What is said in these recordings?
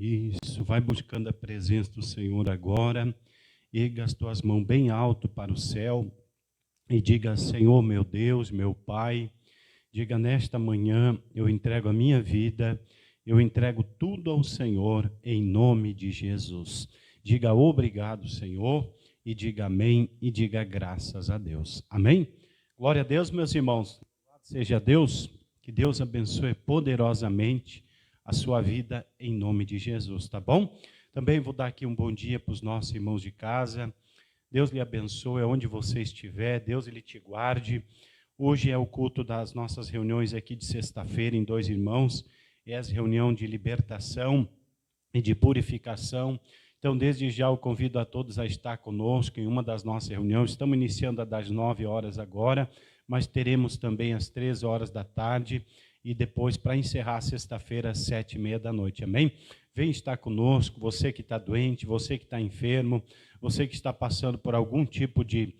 Isso, vai buscando a presença do Senhor agora. Erga as tuas mãos bem alto para o céu e diga: Senhor, meu Deus, meu Pai, diga: nesta manhã eu entrego a minha vida, eu entrego tudo ao Senhor em nome de Jesus. Diga obrigado, Senhor, e diga amém e diga graças a Deus. Amém? Glória a Deus, meus irmãos. Louvado seja Deus, que Deus abençoe poderosamente a sua vida em nome de Jesus, tá bom? Também vou dar aqui um bom dia para os nossos irmãos de casa. Deus lhe abençoe onde você estiver, Deus ele te guarde. Hoje é o culto das nossas reuniões aqui de sexta-feira em Dois Irmãos. É a reunião de libertação e de purificação. Então, desde já eu convido a todos a estar conosco em uma das nossas reuniões. Estamos iniciando a das 9 horas agora, mas teremos também às 13 horas da tarde e depois para encerrar sexta-feira às 7h30 da noite. Amém? Vem estar conosco, você que está doente, você que está enfermo, você que está passando por algum tipo de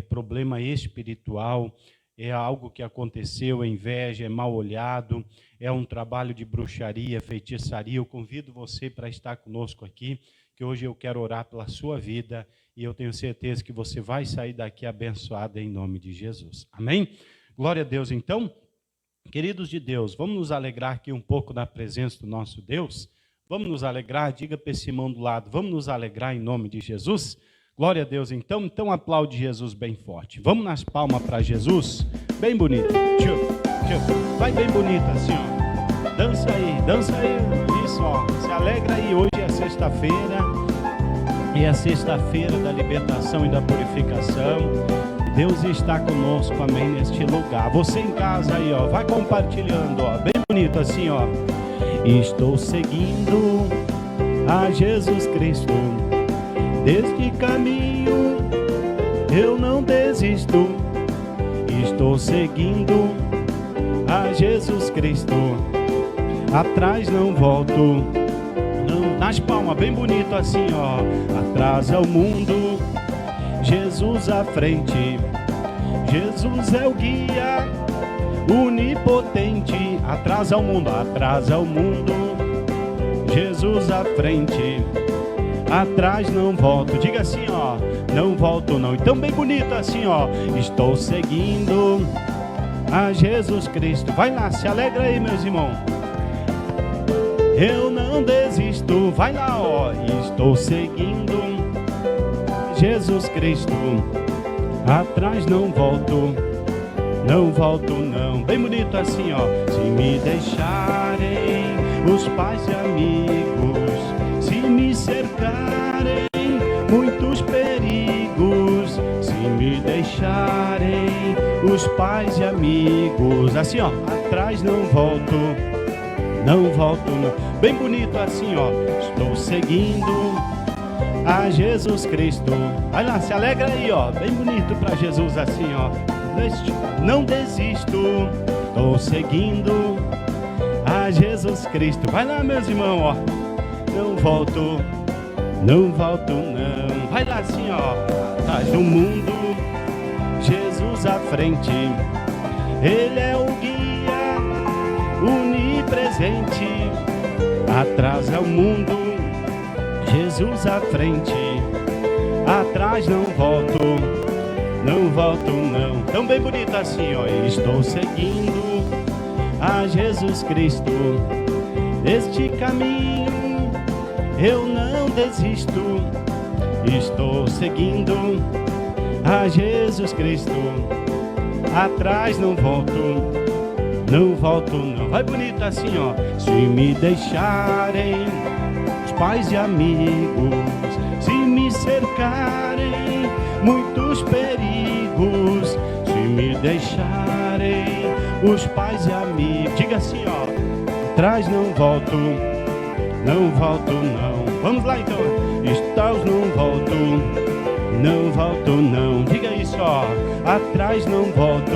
problema espiritual, é algo que aconteceu, é inveja, é mal olhado, é um trabalho de bruxaria, feitiçaria. Eu convido você para estar conosco aqui, que hoje eu quero orar pela sua vida e eu tenho certeza que você vai sair daqui abençoado em nome de Jesus. Amém? Glória a Deus. Então, queridos de Deus, vamos nos alegrar aqui um pouco na presença do nosso Deus? Vamos nos alegrar? Diga para esse irmão do lado, vamos nos alegrar em nome de Jesus? Glória a Deus, então aplaude Jesus bem forte. Vamos nas palmas para Jesus, bem bonito. Vai bem bonito assim, ó. Dança aí, isso, ó. Se alegra aí, hoje é sexta-feira, e é sexta-feira da libertação e da purificação. Deus está conosco, amém, neste lugar. Você em casa aí, ó, vai compartilhando, ó, bem bonito assim, ó. Estou seguindo a Jesus Cristo, deste caminho eu não desisto. Estou seguindo a Jesus Cristo, atrás não volto. Não, nas palmas, bem bonito assim, ó. Atrás é o mundo, Jesus à frente. Jesus é o guia onipotente. Atrás é o mundo, Jesus à frente. Atrás não volto. Diga assim, ó, não volto não. Então bem bonito assim, ó. Estou seguindo a Jesus Cristo. Vai lá, se alegra aí, meus irmãos. Eu não desisto. Vai lá, ó. Estou seguindo Jesus Cristo. Atrás não volto. Não volto não. Bem bonito assim, ó. Se me deixarem os pais e amigos, se me cercarem muitos perigos, se me deixarem os pais e amigos, assim, ó. Atrás não volto. Não volto não. Bem bonito assim, ó. Estou seguindo a Jesus Cristo. Vai lá, se alegra aí, ó. Bem bonito para Jesus assim, ó. Não desisto, estou seguindo a Jesus Cristo. Vai lá, meus irmãos, ó. Não volto, não volto não. Vai lá assim, ó. Atrás do mundo, Jesus à frente. Ele é o guia onipresente. Atrás é o mundo, Jesus à frente. Atrás não volto. Não volto não. Tão bem bonito assim, ó. Estou seguindo a Jesus Cristo, deste caminho eu não desisto. Estou seguindo a Jesus Cristo. Atrás não volto. Não volto não. Vai bonito assim, ó. Se me deixarem os pais e amigos, se me cercarem muitos perigos, se me deixarem os pais e amigos, diga assim, ó. Atrás não volto. Não volto não. Vamos lá então. Atrás não volto. Não volto não. Diga isso, ó. Atrás não volto.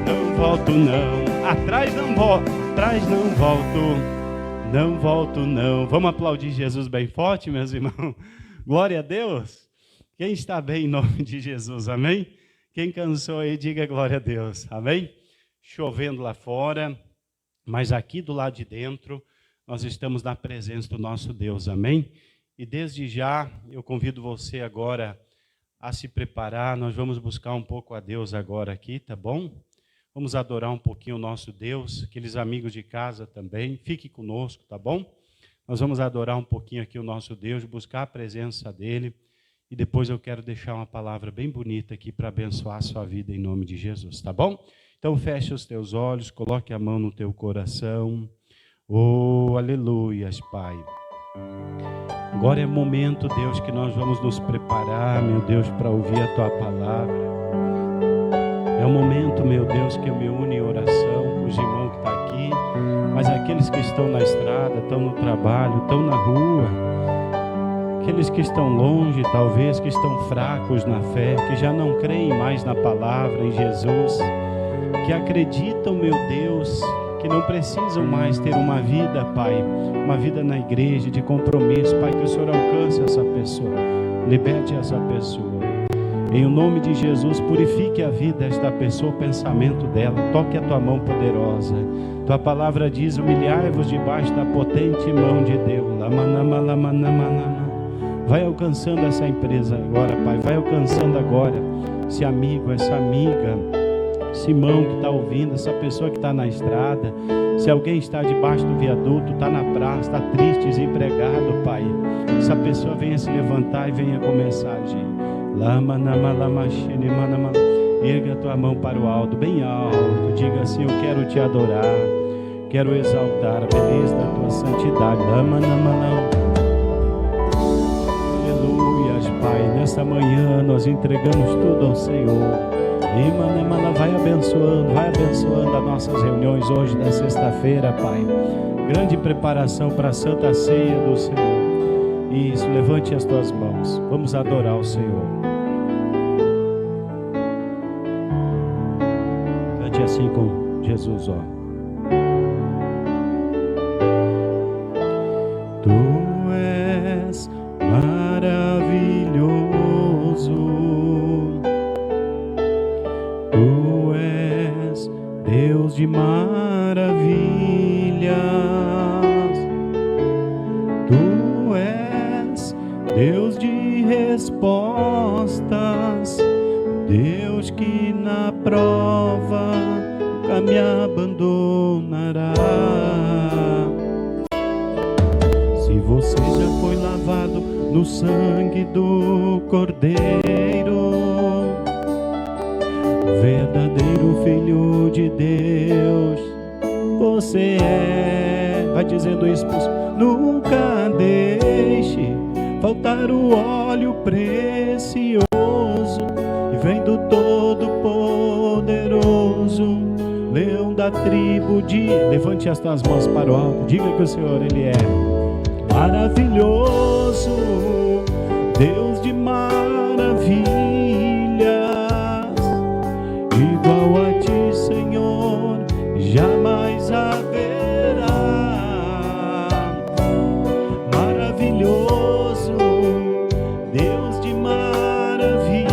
Não volto não. Atrás não volto. Atrás não volto. Não volto não. Vamos aplaudir Jesus bem forte, meus irmãos. Glória a Deus. Quem está bem em nome de Jesus, amém? Quem cansou aí, diga glória a Deus, amém? Chovendo lá fora, mas aqui do lado de dentro, nós estamos na presença do nosso Deus, amém? E desde já, eu convido você agora a se preparar, nós vamos buscar um pouco a Deus agora aqui, tá bom? Vamos adorar um pouquinho o nosso Deus, aqueles amigos de casa também, fique conosco, tá bom? Nós vamos adorar um pouquinho aqui o nosso Deus, buscar a presença dEle, e depois eu quero deixar uma palavra bem bonita aqui para abençoar a sua vida em nome de Jesus, tá bom? Então feche os teus olhos, coloque a mão no teu coração. Oh, aleluias, Pai. Agora é momento, Deus, que nós vamos nos preparar, meu Deus, para ouvir a Tua palavra. É o momento, meu Deus, que eu me uno em oração com os irmãos que estão aqui, mas aqueles que estão na estrada, estão no trabalho, estão na rua, aqueles que estão longe, talvez, que estão fracos na fé, que já não creem mais na palavra, em Jesus, que acreditam, meu Deus, que não precisam mais ter uma vida, Pai, uma vida na igreja, de compromisso, Pai, que o Senhor alcance essa pessoa, liberte essa pessoa. Em nome de Jesus, purifique a vida desta pessoa, o pensamento dela, toque a Tua mão poderosa. Tua palavra diz, humilhai-vos debaixo da potente mão de Deus. Vai alcançando essa empresa agora, Pai, vai alcançando agora esse amigo, essa amiga, esse irmão que está ouvindo, essa pessoa que está na estrada, se alguém está debaixo do viaduto, está na praça, está triste, desempregado, Pai, essa pessoa venha se levantar e venha começar a agir. Erga a tua mão para o alto, bem alto, diga assim, eu quero te adorar, quero exaltar a beleza da tua santidade. Aleluias, Pai, nesta manhã nós entregamos tudo ao Senhor. Vai abençoando as nossas reuniões hoje da sexta-feira, Pai. Grande preparação para a Santa Ceia do Senhor. Isso, levante as tuas mãos. Vamos adorar o Senhor. Cante assim com Jesus, ó. Tu és maravilhoso. Tu és Deus de maravilhas, Tu és Deus de respostas, Deus que na prova nunca me abandonará. Se você já foi lavado no sangue do Cordeiro, verdadeiro Filho de Deus, você é. Vai dizendo isso, nunca deixe faltar o óleo precioso que vem do Todo-Poderoso, Leão da tribo de... Levante as tuas mãos para o alto, diga que o Senhor, Ele é maravilhoso, Deus de maravilha. Igual a ti, Senhor, jamais haverá. Maravilhoso, Deus de maravilhas,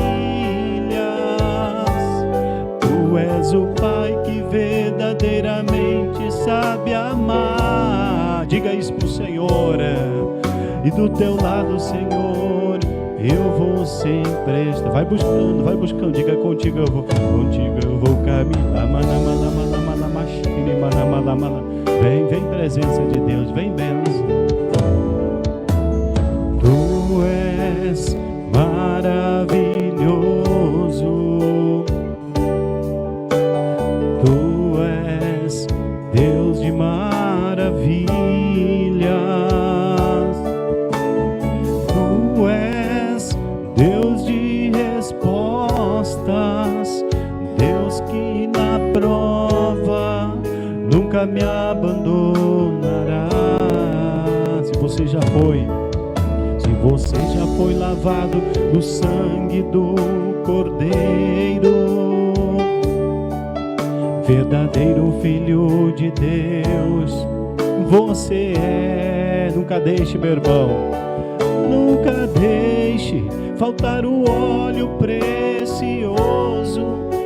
Tu és o Pai que verdadeiramente sabe amar. Diga isso pro Senhor. E do teu lado, Senhor, eu vou sempre estar. Vai buscando, diga contigo eu vou caminhar. Vem presença de Deus, vem bênção. Tu és maravilhoso, Tu és Deus de maravilhas, Tu és Deus de respostas, Deus que na prova nunca me abandonará. Se você já foi lavado no sangue do Cordeiro, verdadeiro Filho de Deus, você é. Nunca deixe, meu irmão, nunca deixe faltar o óleo precioso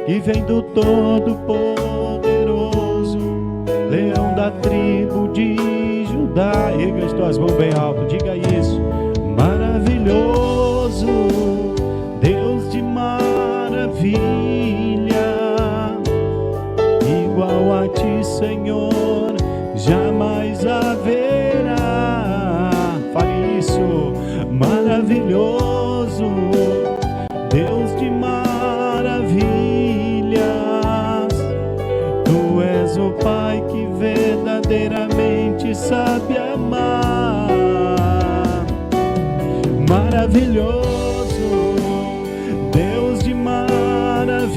que vem do Todo-Poderoso, Leão da tribo de Judá. tuas mãos bem alto, diga isso. Maravilhoso, Deus de maravilha, igual a ti, Senhor, jamais haverá. Fale isso. Maravilhoso, Deus de maravilhas, tu és o Pai que verdadeiramente sabe amar. Maravilhoso, Deus de maravilhas,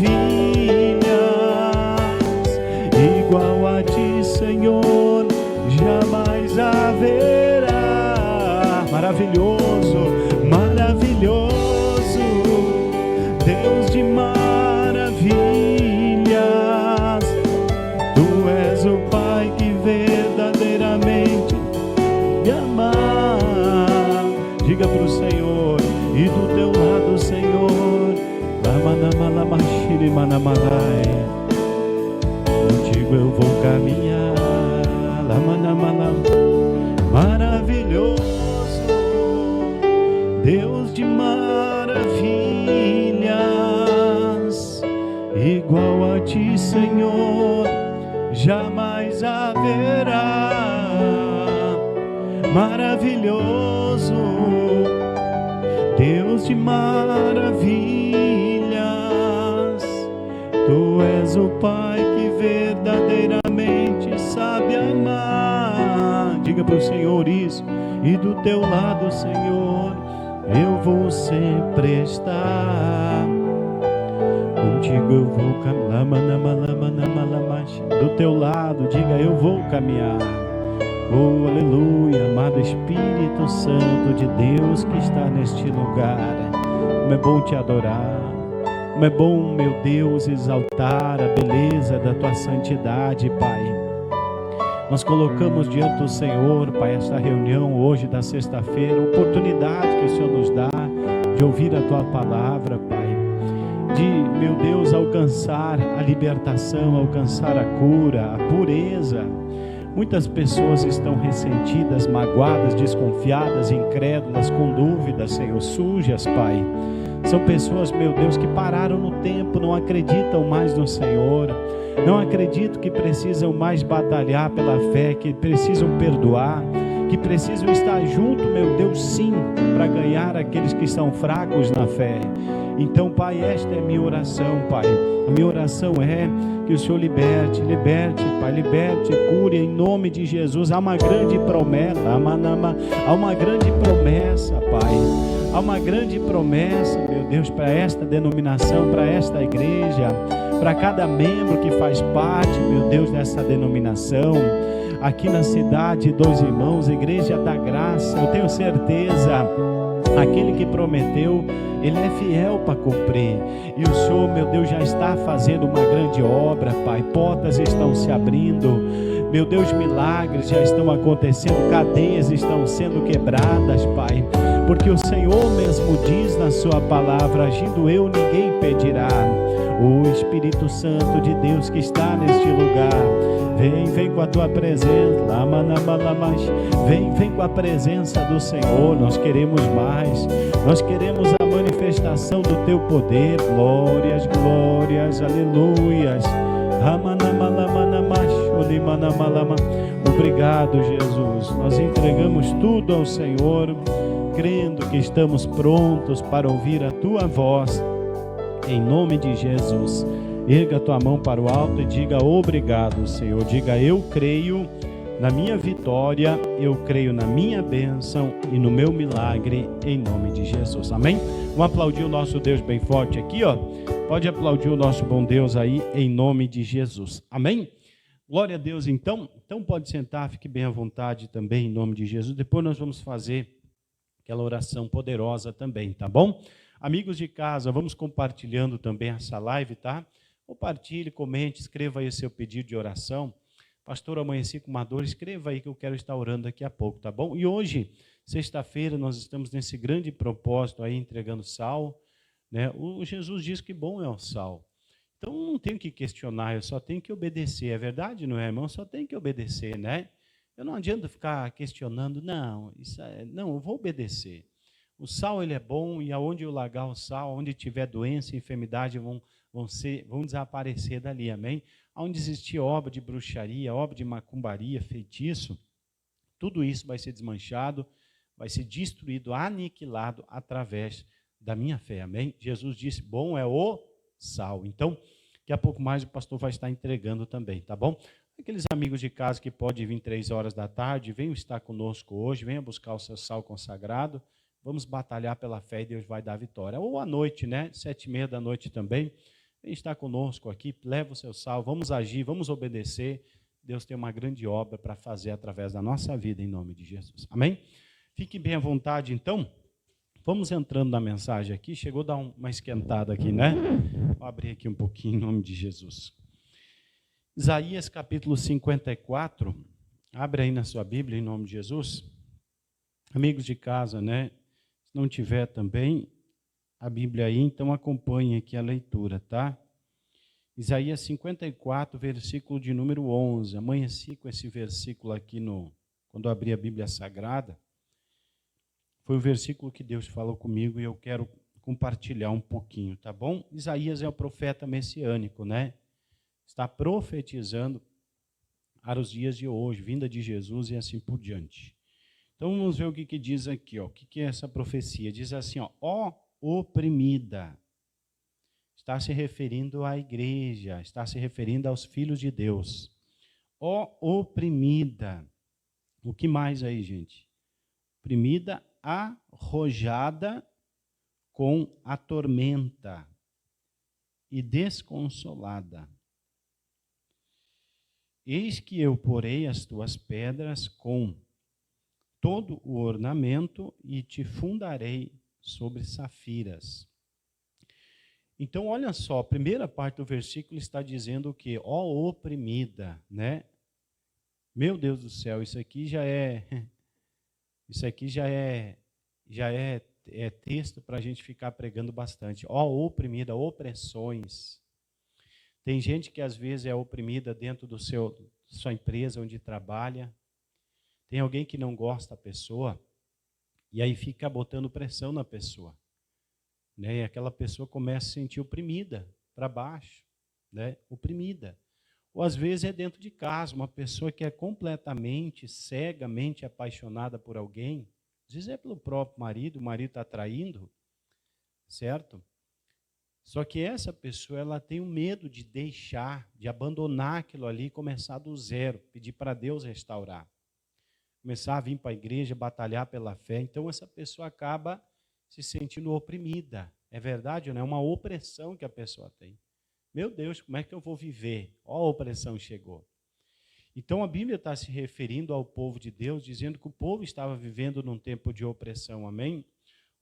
igual a ti, Senhor, jamais haverá. Maravilhoso, maravilhoso, Deus de maravilhas, tu és o Pai que verdadeiramente me ama. Diga para o Senhor, e do teu lado, Senhor, contigo eu vou caminhar. Maravilhoso, Deus de maravilhas, igual a ti, Senhor, jamais haverá. Maravilhoso, Deus de maravilhas, tu és o Pai que verdadeiramente sabe amar. Diga para o Senhor isso. E do teu lado, Senhor, eu vou sempre estar. Contigo eu vou caminhar. Do teu lado, diga, eu vou caminhar. Oh, aleluia, amado Espírito Santo de Deus que está neste lugar. Como é bom te adorar. Como é bom, meu Deus, exaltar a beleza da tua santidade, Pai. Nós colocamos diante do Senhor, Pai, esta reunião hoje da sexta-feira, oportunidade que o Senhor nos dá de ouvir a tua palavra, Pai, de, meu Deus, alcançar a libertação, alcançar a cura, a pureza. Muitas pessoas estão ressentidas, magoadas, desconfiadas, incrédulas, com dúvidas, Senhor, sujas, Pai. São pessoas, meu Deus, que pararam no tempo, não acreditam mais no Senhor, não acreditam que precisam mais batalhar pela fé, que precisam perdoar, que precisam estar junto, meu Deus, sim, para ganhar aqueles que são fracos na fé. Então, Pai, esta é a minha oração, Pai. A minha oração é que o Senhor liberte, Pai, liberte, cure em nome de Jesus. Há uma grande promessa, há uma grande promessa, Pai. Há uma grande promessa, meu Deus, para esta denominação, para esta igreja, para cada membro que faz parte, meu Deus, dessa denominação. Aqui na cidade dos irmãos, Igreja da Graça, eu tenho certeza, aquele que prometeu, Ele é fiel para cumprir. E o Senhor, meu Deus, já está fazendo uma grande obra, Pai. Portas estão se abrindo, meu Deus, milagres já estão acontecendo, cadeias estão sendo quebradas, Pai. Porque o Senhor mesmo diz na sua palavra, agindo eu, ninguém impedirá. O Espírito Santo de Deus que está neste lugar, vem com a tua presença, vem com a presença do Senhor. Nós queremos mais, nós queremos a manifestação do teu poder. Glórias, glórias, aleluias. Obrigado, Jesus. Nós entregamos tudo ao Senhor, crendo que estamos prontos para ouvir a tua voz. Em nome de Jesus, erga a tua mão para o alto e diga obrigado, Senhor. Diga, eu creio na minha vitória, eu creio na minha bênção e no meu milagre, em nome de Jesus. Amém? Vamos aplaudir o nosso Deus bem forte aqui, ó. Pode aplaudir o nosso bom Deus aí, em nome de Jesus. Amém? Glória a Deus, então. Então pode sentar, fique bem à vontade também, em nome de Jesus. Depois nós vamos fazer aquela oração poderosa também, tá bom? Amigos de casa, vamos compartilhando também essa live, tá? Compartilhe, comente, escreva aí o seu pedido de oração. Pastor, amanheci com uma dor, escreva aí que eu quero estar orando daqui a pouco, tá bom? E hoje, sexta-feira, nós estamos nesse grande propósito aí, entregando sal, né? O Jesus diz que bom é o sal. Então, não tenho que questionar, eu só tenho que obedecer. É verdade, não é, irmão? Só tenho que obedecer, né? Eu não adianta ficar questionando, não, não, eu vou obedecer. O sal ele é bom e aonde eu largar o sal, onde tiver doença e enfermidade vão desaparecer dali, amém? Onde existir obra de bruxaria, obra de macumbaria, feitiço, tudo isso vai ser desmanchado, vai ser destruído, aniquilado através da minha fé, amém? Jesus disse, bom é o sal. Então, daqui a pouco mais o pastor vai estar entregando também, tá bom? Aqueles amigos de casa que podem vir 3 horas da tarde, venham estar conosco hoje, venham buscar o seu sal consagrado, vamos batalhar pela fé e Deus vai dar vitória. Ou à noite, né? 7h30 da noite também, vem estar conosco aqui, leva o seu sal, vamos agir, vamos obedecer. Deus tem uma grande obra para fazer através da nossa vida, em nome de Jesus. Amém? Fique bem à vontade, então. Vamos entrando na mensagem aqui. Chegou a dar uma esquentada aqui, né? Vou abrir aqui um pouquinho, em nome de Jesus. Isaías, capítulo 54. Abre aí na sua Bíblia, em nome de Jesus. Amigos de casa, né? Se não tiver também a Bíblia aí, então acompanhe aqui a leitura, tá? Isaías 54, versículo de número 11. Amanheci com esse versículo aqui quando eu abri a Bíblia Sagrada. Foi o versículo que Deus falou comigo e eu quero compartilhar um pouquinho, tá bom? Isaías é o profeta messiânico, né? Está profetizando para os dias de hoje, vinda de Jesus e assim por diante. Então vamos ver o que diz aqui, ó. O que é essa profecia? Diz assim, ó oprimida. Está se referindo à igreja, está se referindo aos filhos de Deus. Ó oprimida. O que mais aí, gente? Oprimida, arrojada com a tormenta e desconsolada. Eis que eu porei as tuas pedras com todo o ornamento e te fundarei sobre safiras. Então, olha só, a primeira parte do versículo está dizendo o quê? Ó oprimida, né? Meu Deus do céu, isso aqui já é texto para a gente ficar pregando bastante. Ó oprimida, opressões. Tem gente que às vezes é oprimida dentro sua empresa onde trabalha. Tem alguém que não gosta da pessoa e aí fica botando pressão na pessoa. Né? E aquela pessoa começa a se sentir oprimida, para baixo, né? Oprimida. Ou às vezes é dentro de casa, uma pessoa que é completamente, cegamente apaixonada por alguém, às vezes é pelo próprio marido, o marido está traindo, certo? Só que essa pessoa, ela tem o medo de deixar, de abandonar aquilo ali e começar do zero, pedir para Deus restaurar. Começar a vir para a igreja, batalhar pela fé. Então essa pessoa acaba se sentindo oprimida. É verdade, não é uma opressão que a pessoa tem. Meu Deus, como é que eu vou viver? Ó, a opressão chegou. Então a Bíblia está se referindo ao povo de Deus, dizendo que o povo estava vivendo num tempo de opressão, amém?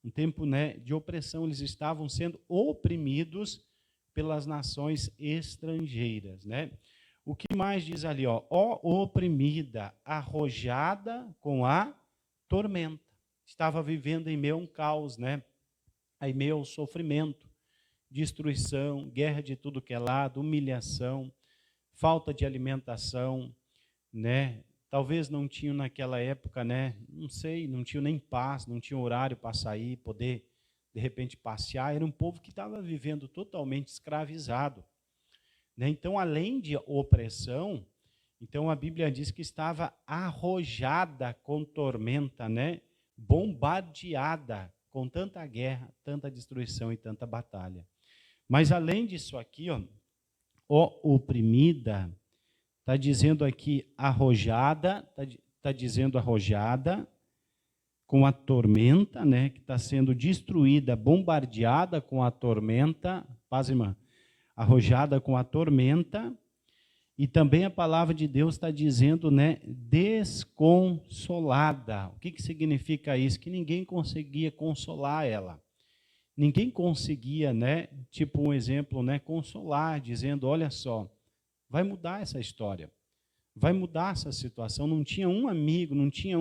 Um tempo, né, de opressão, eles estavam sendo oprimidos pelas nações estrangeiras, né? O que mais diz ali, ó oprimida, arrojada com a tormenta. Estava vivendo em meio a um caos, né? Em meio ao sofrimento, destruição, guerra de tudo que é lado, humilhação, falta de alimentação, né? Talvez não tinham naquela época, né? Não sei, não tinham nem paz, não tinham horário para sair, poder de repente passear. Era um povo que estava vivendo totalmente escravizado, né? Então, além de opressão, então a Bíblia diz que estava arrojada com tormenta, né? Bombardeada com tanta guerra, tanta destruição e tanta batalha. Mas além disso aqui, ó oprimida, está dizendo aqui arrojada, está dizendo arrojada com a tormenta, né, que está sendo destruída, bombardeada com a tormenta, paz, irmã, arrojada com a tormenta, e também a palavra de Deus está dizendo, né, desconsolada. O que significa isso? Que ninguém conseguia consolar ela. Ninguém conseguia, né, tipo um exemplo, né, consolar, dizendo, olha só, vai mudar essa história, vai mudar essa situação. Não tinha um amigo, não tinha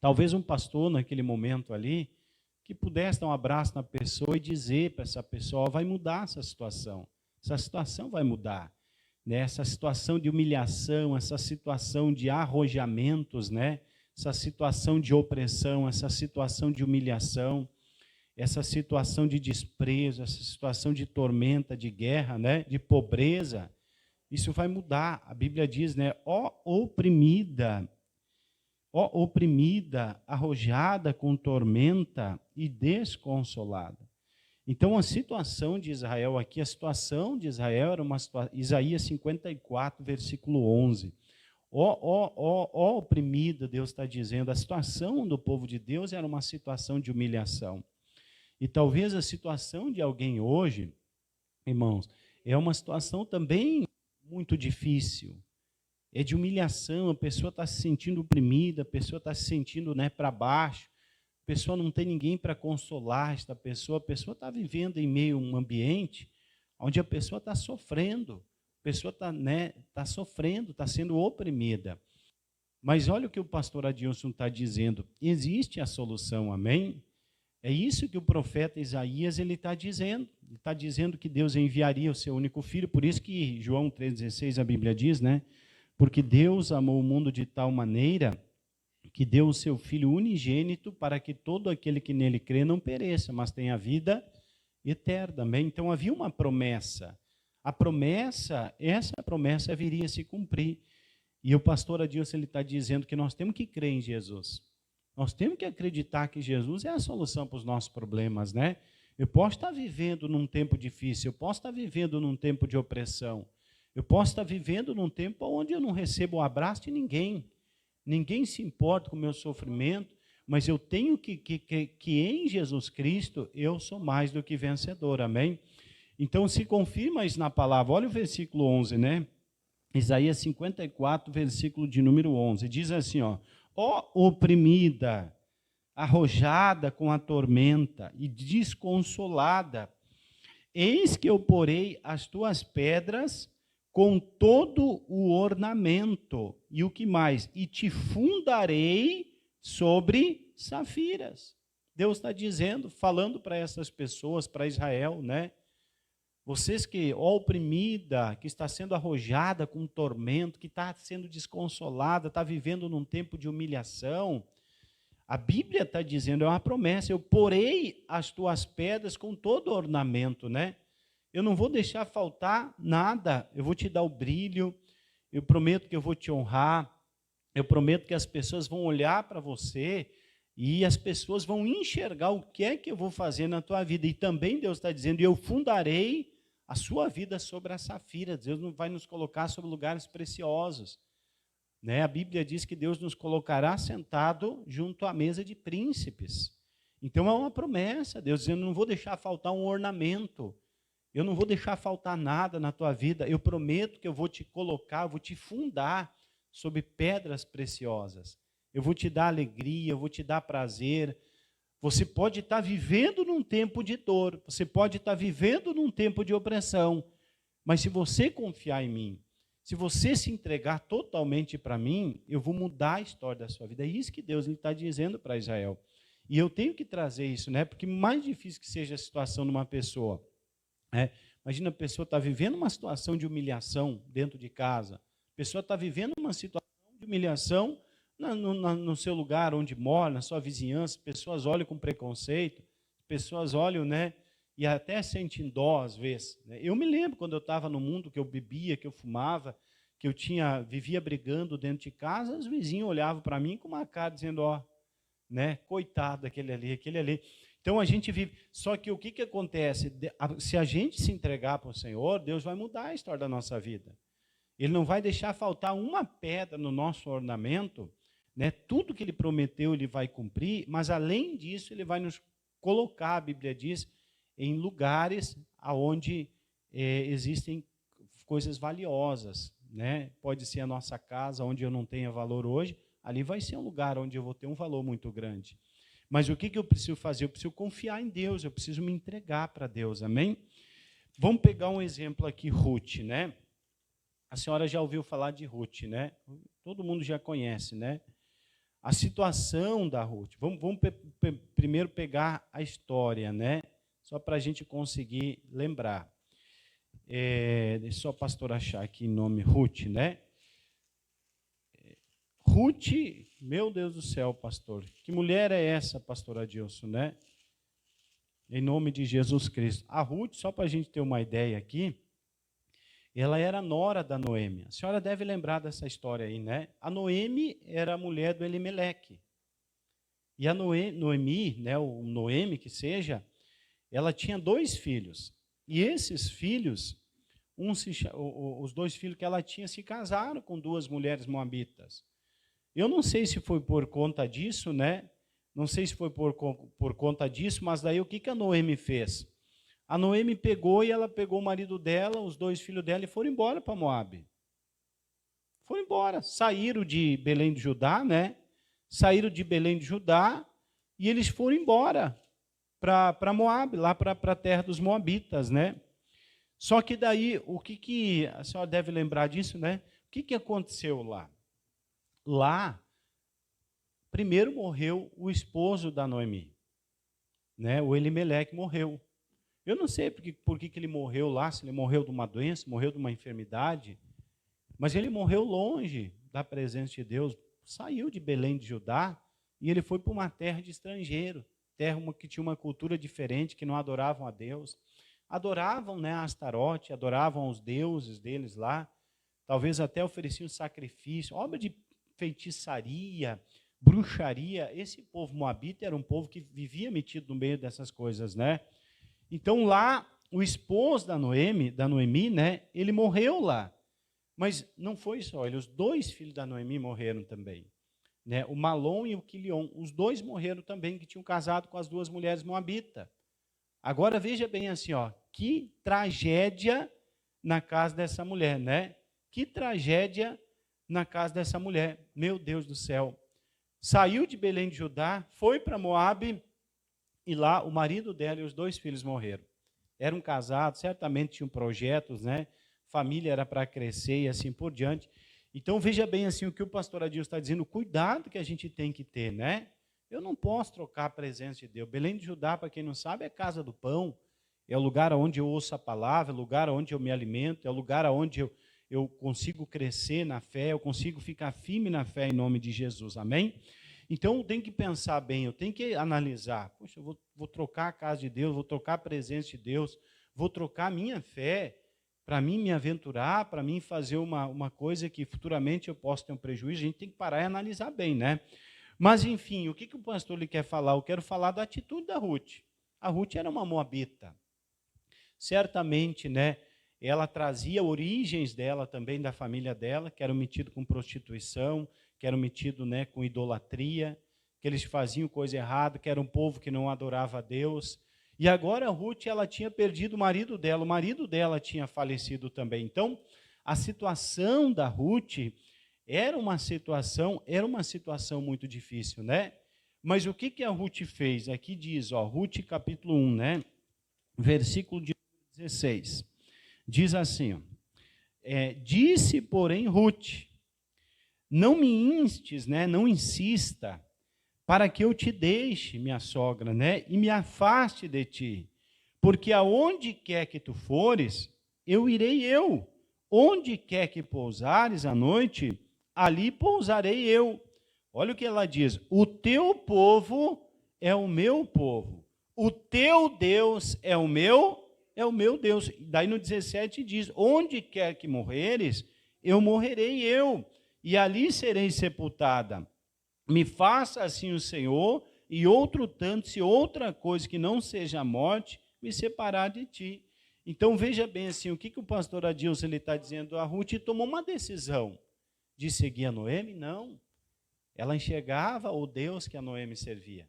talvez um pastor naquele momento ali, que pudesse dar um abraço na pessoa e dizer para essa pessoa, vai mudar essa situação vai mudar. né? Essa situação de humilhação, essa situação de arrojamentos, né? Essa situação de opressão, essa situação de humilhação, essa situação de desprezo, essa situação de tormenta, de guerra, né? De pobreza, isso vai mudar. A Bíblia diz, né? Ó oprimida, arrojada com tormenta e desconsolada. Então, a situação de Israel aqui, a situação de Israel era uma situação, Isaías 54, versículo 11. Ó oprimida, Deus está dizendo, a situação do povo de Deus era uma situação de humilhação. E talvez a situação de alguém hoje, irmãos, é uma situação também muito difícil. É de humilhação, a pessoa está se sentindo oprimida, a pessoa está se sentindo, né, para baixo, a pessoa não tem ninguém para consolar esta pessoa, a pessoa está vivendo em meio a um ambiente onde a pessoa está sofrendo, a pessoa está, né, tá sofrendo, está sendo oprimida. Mas olha o que o pastor Adilson está dizendo, existe a solução, amém? É isso que o profeta Isaías está dizendo. Ele está dizendo que Deus enviaria o seu único filho, por isso que João 3,16 a Bíblia diz, né? Porque Deus amou o mundo de tal maneira que deu o seu Filho unigênito para que todo aquele que nele crê não pereça, mas tenha vida eterna. Amém? Então havia uma promessa. Essa promessa viria a se cumprir. E o pastor Adilson está dizendo que nós temos que crer em Jesus. Nós temos que acreditar que Jesus é a solução para os nossos problemas, né? Eu posso estar vivendo num tempo difícil, eu posso estar vivendo num tempo de opressão, eu posso estar vivendo num tempo onde eu não recebo o abraço de ninguém. Ninguém se importa com o meu sofrimento, mas eu tenho que em Jesus Cristo eu sou mais do que vencedor, amém? Então se confirma isso na palavra. Olha o versículo 11, né? Isaías 54, versículo de número 11. Diz assim, ó oprimida, arrojada com a tormenta e desconsolada, eis que eu porei as tuas pedras com todo o ornamento, e o que mais? E te fundarei sobre safiras. Deus está dizendo, falando para essas pessoas, para Israel, né? Vocês que, ó oprimida, que está sendo arrojada com tormento, que está sendo desconsolada, está vivendo num tempo de humilhação, a Bíblia está dizendo, é uma promessa, eu porei as tuas pedras com todo o ornamento, né? Eu não vou deixar faltar nada, eu vou te dar o brilho, eu prometo que eu vou te honrar, eu prometo que as pessoas vão olhar para você e as pessoas vão enxergar o que é que eu vou fazer na tua vida. E também Deus está dizendo, eu fundarei a sua vida sobre a safira. Deus não vai nos colocar sobre lugares preciosos, né? A Bíblia diz que Deus nos colocará sentado junto à mesa de príncipes. Então é uma promessa, Deus dizendo, não vou deixar faltar um ornamento, eu não vou deixar faltar nada na tua vida, eu prometo que eu vou te colocar, eu vou te fundar sobre pedras preciosas, eu vou te dar alegria, eu vou te dar prazer. Você pode estar vivendo num tempo de dor, você pode estar vivendo num tempo de opressão, mas se você confiar em mim, se você se entregar totalmente para mim, eu vou mudar a história da sua vida. É isso que Deus está dizendo para Israel. E eu tenho que trazer isso, né? Porque mais difícil que seja a situação de uma pessoa, né? Imagina a pessoa está vivendo uma situação de humilhação dentro de casa, a pessoa está vivendo uma situação de humilhação no seu lugar onde mora, na sua vizinhança, pessoas olham com preconceito, pessoas olham, né, e até sentem dó às vezes, né? Eu me lembro quando eu estava no mundo, que eu bebia, que eu fumava, que eu vivia brigando dentro de casa, os vizinhos olhavam para mim com uma cara dizendo, ó, né, coitado daquele ali, aquele ali. Então a gente vive, só que o que acontece? Se a gente se entregar para o Senhor, Deus vai mudar a história da nossa vida. Ele não vai deixar faltar uma pedra no nosso ornamento, né? Tudo que Ele prometeu, Ele vai cumprir, mas além disso, Ele vai nos colocar, a Bíblia diz, em lugares onde existem coisas valiosas, né? Pode ser a nossa casa, onde eu não tenha valor hoje, ali vai ser um lugar onde eu vou ter um valor muito grande. Mas o que eu preciso fazer? Eu preciso confiar em Deus, eu preciso me entregar para Deus, amém? Vamos pegar um exemplo aqui, Ruth, né? A senhora já ouviu falar de Ruth, né? Todo mundo já conhece, né? A situação da Ruth. Vamos primeiro pegar a história, né? Só para a gente conseguir lembrar. Deixa só o pastor achar aqui o nome, Ruth, né? Ruth, meu Deus do céu, pastor. Que mulher é essa, pastor Adilson, né? Em nome de Jesus Cristo. A Ruth, só para a gente ter uma ideia aqui, ela era nora da Noemi. A senhora deve lembrar dessa história aí, né? A Noemi era a mulher do Elimeleque. E a Noemi, né, o Noemi que seja, ela tinha 2 filhos. E esses filhos, os 2 filhos que ela tinha se casaram com 2 mulheres moabitas. Eu não sei se foi por conta disso, né? Não sei se foi por conta disso, mas daí o que a Noemi fez? A Noemi pegou e ela pegou o marido dela, os 2 filhos dela e foram embora para Moabe. Foram embora, saíram de Belém de Judá, né? Saíram de Belém de Judá e eles foram embora para Moabe, lá para a terra dos moabitas, né? Só que daí, o que a senhora deve lembrar disso, né? O que aconteceu lá? Lá, primeiro morreu o esposo da Noemi, né? O Elimeleque morreu. Eu não sei por que ele morreu lá, se ele morreu de uma doença, morreu de uma enfermidade, mas ele morreu longe da presença de Deus, saiu de Belém de Judá e ele foi para uma terra de estrangeiro, terra que tinha uma cultura diferente, que não adoravam a Deus. Adoravam, né, a Astarote, adoravam os deuses deles lá, talvez até ofereciam sacrifício, obra de feitiçaria, bruxaria. Esse povo moabita era um povo que vivia metido no meio dessas coisas, né? Então lá, o esposo da Noemi, né, ele morreu lá. Mas não foi só ele, os 2 filhos da Noemi morreram também, né? O Malom e o Quilion, os 2 morreram também, que tinham casado com as 2 mulheres moabitas. Agora veja bem assim, ó, que tragédia na casa dessa mulher, né? Que tragédia na casa dessa mulher. Meu Deus do céu. Saiu de Belém de Judá, foi para Moabe e lá o marido dela e os 2 filhos morreram. Eram casados, certamente tinham projetos, né? Família era para crescer e assim por diante. Então veja bem assim o que o pastor Adilson está dizendo, o cuidado que a gente tem que ter, né? Eu não posso trocar a presença de Deus. Belém de Judá, para quem não sabe, é a casa do pão. É o lugar onde eu ouço a palavra, é o lugar onde eu me alimento, é o lugar onde eu consigo crescer na fé, eu consigo ficar firme na fé em nome de Jesus. Amém? Então, eu tenho que pensar bem, eu tenho que analisar. Poxa, eu vou trocar a casa de Deus, vou trocar a presença de Deus, vou trocar a minha fé para mim me aventurar, para mim fazer uma coisa que futuramente eu posso ter um prejuízo. A gente tem que parar e analisar bem, né? Mas, enfim, o que o pastor lhe quer falar? Eu quero falar da atitude da Ruth. A Ruth era uma moabita. Certamente, né, ela trazia origens dela também, da família dela, que eram metidos com prostituição, que eram metidos, né, com idolatria, que eles faziam coisa errada, que era um povo que não adorava a Deus. E agora a Ruth, ela tinha perdido o marido dela tinha falecido também. Então, a situação da Ruth era uma situação muito difícil, né? Mas o que a Ruth fez? Aqui diz, ó, Ruth capítulo 1, né? Versículo 16. Diz assim, ó, disse, porém, Ruth, não me instes, né? Não insista, para que eu te deixe, minha sogra, né? E me afaste de ti, porque aonde quer que tu fores, eu irei eu. Onde quer que pousares à noite, ali pousarei eu. Olha o que ela diz: o teu povo é o meu povo, o teu Deus é o meu Deus. Daí no 17 diz: onde quer que morreres, eu morrerei eu, e ali serei sepultada. Me faça assim o Senhor, e outro tanto, se outra coisa que não seja a morte, me separar de ti. Então veja bem assim, o que o pastor Adilson está dizendo? A Ruth tomou uma decisão de seguir a Noemi? Não. Ela enxergava o Deus que a Noemi servia.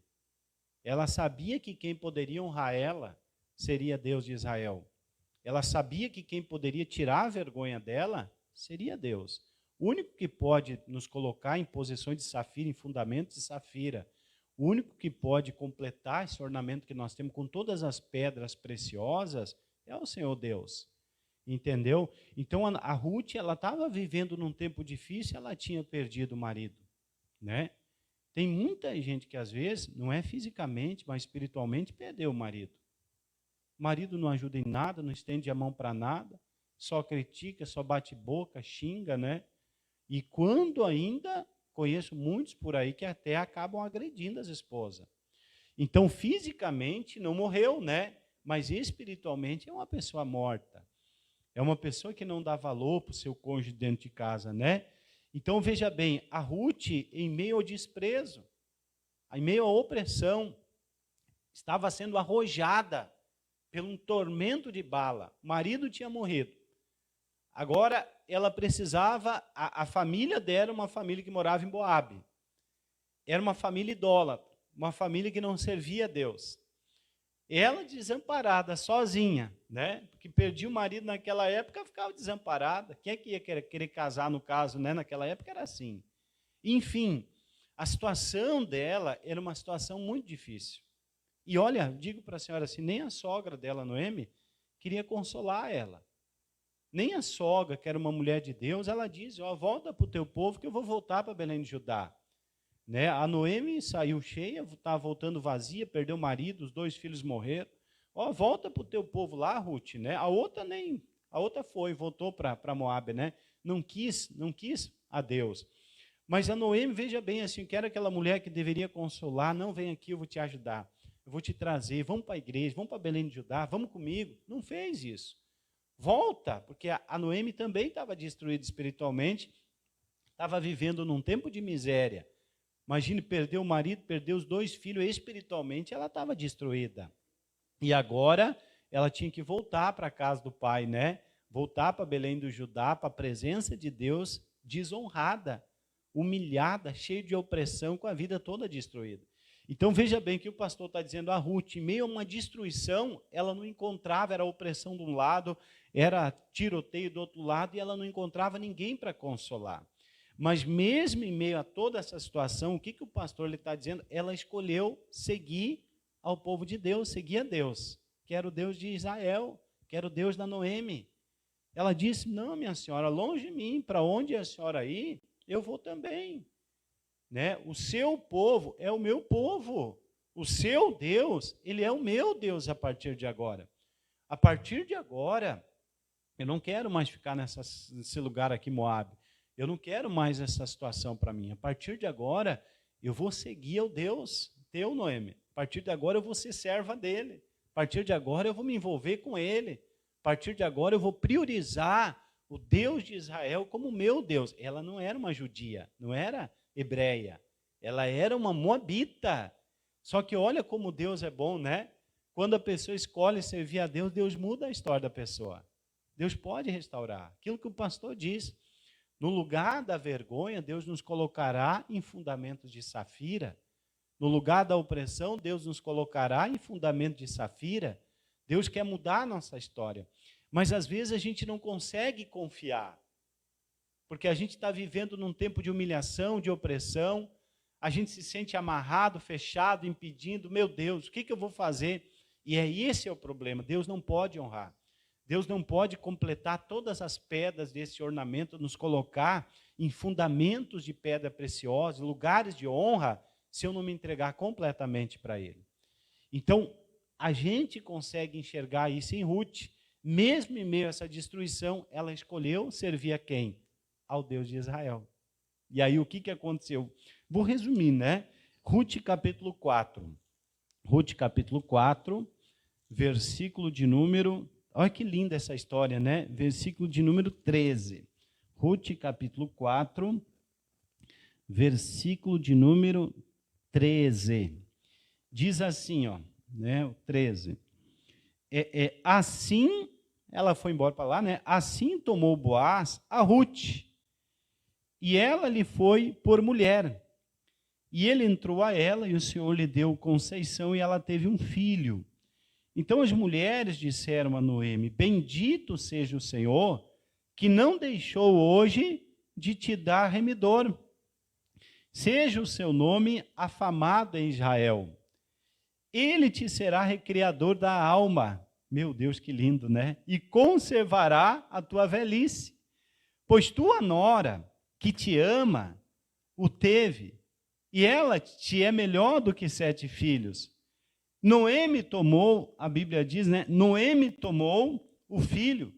Ela sabia que quem poderia honrar ela seria Deus de Israel. Ela sabia que quem poderia tirar a vergonha dela seria Deus. O único que pode nos colocar em posições de safira, em fundamentos de safira, o único que pode completar esse ornamento que nós temos com todas as pedras preciosas é o Senhor Deus. Entendeu? Então a Ruth, ela estava vivendo num tempo difícil, ela tinha perdido o marido, né? Tem muita gente que às vezes, não é fisicamente, mas espiritualmente, perdeu o marido. O marido não ajuda em nada, não estende a mão para nada. só critica, só bate boca, xinga, né? E quando ainda, conheço muitos por aí que até acabam agredindo as esposas. Então, fisicamente, não morreu, né? Mas espiritualmente é uma pessoa morta. É uma pessoa que não dá valor para o seu cônjuge dentro de casa, né? Então, veja bem, a Ruth, em meio ao desprezo, em meio à opressão, estava sendo arrojada por um tormento de bala. O marido tinha morrido. Agora, ela precisava, a família dela era uma família que morava em Moabe. Era uma família idólatra, uma família que não servia a Deus. Ela desamparada, sozinha, né? Porque perdia o marido naquela época, ficava desamparada. Quem é que ia querer casar, no caso, né? Naquela época era assim. Enfim, a situação dela era uma situação muito difícil. E olha, digo para a senhora assim, nem a sogra dela, Noemi, queria consolar ela. Nem a sogra, que era uma mulher de Deus, ela diz, ó, volta para o teu povo que eu vou voltar para Belém de Judá. Né? A Noemi saiu cheia, estava voltando vazia, perdeu o marido, os 2 filhos morreram. Ó, volta para o teu povo lá, Ruth. Né? A outra foi, voltou para Moabe, né? Não quis a Deus. Mas a Noemi, veja bem, assim, que era aquela mulher que deveria consolar, não, vem aqui, eu vou te ajudar. Eu vou te trazer, vamos para a igreja, vamos para Belém de Judá, vamos comigo. Não fez isso. Volta, porque a Noemi também estava destruída espiritualmente, estava vivendo num tempo de miséria. Imagine, perdeu o marido, perdeu os 2 filhos, espiritualmente ela estava destruída. E agora ela tinha que voltar para a casa do pai, né? Voltar para Belém do Judá, para a presença de Deus, desonrada, humilhada, cheia de opressão, com a vida toda destruída. Então veja bem que o pastor está dizendo, a Ruth, em meio a uma destruição, ela não encontrava, era opressão de um lado, era tiroteio do outro lado, e ela não encontrava ninguém para consolar. Mas mesmo em meio a toda essa situação, o que o pastor está dizendo? Ela escolheu seguir ao povo de Deus, seguir a Deus, que era o Deus de Israel, que era o Deus da Noemi. Ela disse, não, minha senhora, longe de mim, para onde a senhora ir, eu vou também. Né? O seu povo é o meu povo. O seu Deus, ele é o meu Deus a partir de agora. A partir de agora, eu não quero mais ficar nesse lugar aqui, Moabe. Eu não quero mais essa situação para mim. A partir de agora, eu vou seguir ao Deus teu, Noemi. A partir de agora, eu vou ser serva dele. A partir de agora, eu vou me envolver com ele. A partir de agora, eu vou priorizar o Deus de Israel como meu Deus. Ela não era uma judia, não era hebreia. Ela era uma moabita. Só que olha como Deus é bom, né? Quando a pessoa escolhe servir a Deus, Deus muda a história da pessoa. Deus pode restaurar. Aquilo que o pastor diz. No lugar da vergonha, Deus nos colocará em fundamentos de safira. No lugar da opressão, Deus nos colocará em fundamento de safira. Deus quer mudar a nossa história. Mas às vezes a gente não consegue confiar. Porque a gente está vivendo num tempo de humilhação, de opressão. A gente se sente amarrado, fechado, impedindo. Meu Deus, o que eu vou fazer? E esse é o problema. Deus não pode honrar. Deus não pode completar todas as pedras desse ornamento, nos colocar em fundamentos de pedra preciosa, lugares de honra, se eu não me entregar completamente para Ele. Então, a gente consegue enxergar isso em Ruth. Mesmo em meio a essa destruição, ela escolheu servir a quem? Ao Deus de Israel. E aí, o que aconteceu? Vou resumir, né? Ruth capítulo 4. Ruth capítulo 4, versículo de número... Olha que linda essa história, né? Versículo de número 13. Ruth, capítulo 4, versículo de número 13. Diz assim, ó, né? O 13. Assim, ela foi embora para lá, né? Assim tomou Boaz a Ruth, e ela lhe foi por mulher. E ele entrou a ela, e o Senhor lhe deu conceição, e ela teve um filho. Então as mulheres disseram a Noemi, bendito seja o Senhor, que não deixou hoje de te dar remidor. Seja o seu nome afamado em Israel. Ele te será recriador da alma. Meu Deus, que lindo, né? E conservará a tua velhice. Pois tua nora, que te ama, o teve, e ela te é melhor do que 7 filhos. Noemi tomou, a Bíblia diz, né? Noemi tomou o filho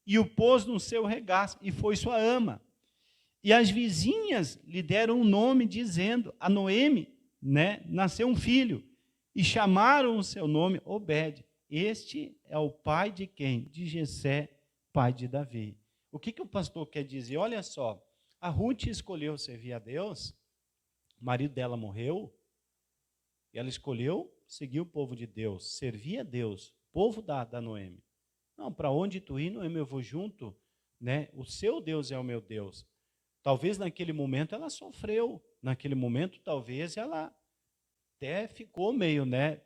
e o pôs no seu regaço, e foi sua ama. E as vizinhas lhe deram um nome, dizendo, a Noemi, né, nasceu um filho, e chamaram o seu nome Obed. Este é o pai de quem? De Jessé, pai de Davi. O que o pastor quer dizer? Olha só, a Ruth escolheu servir a Deus, o marido dela morreu, e ela escolheu seguir o povo de Deus, servir a Deus, povo da Noemi. Não, para onde tu ir, Noemi, eu vou junto, né? O seu Deus é o meu Deus. Talvez naquele momento ela sofreu, naquele momento talvez ela até ficou meio, né?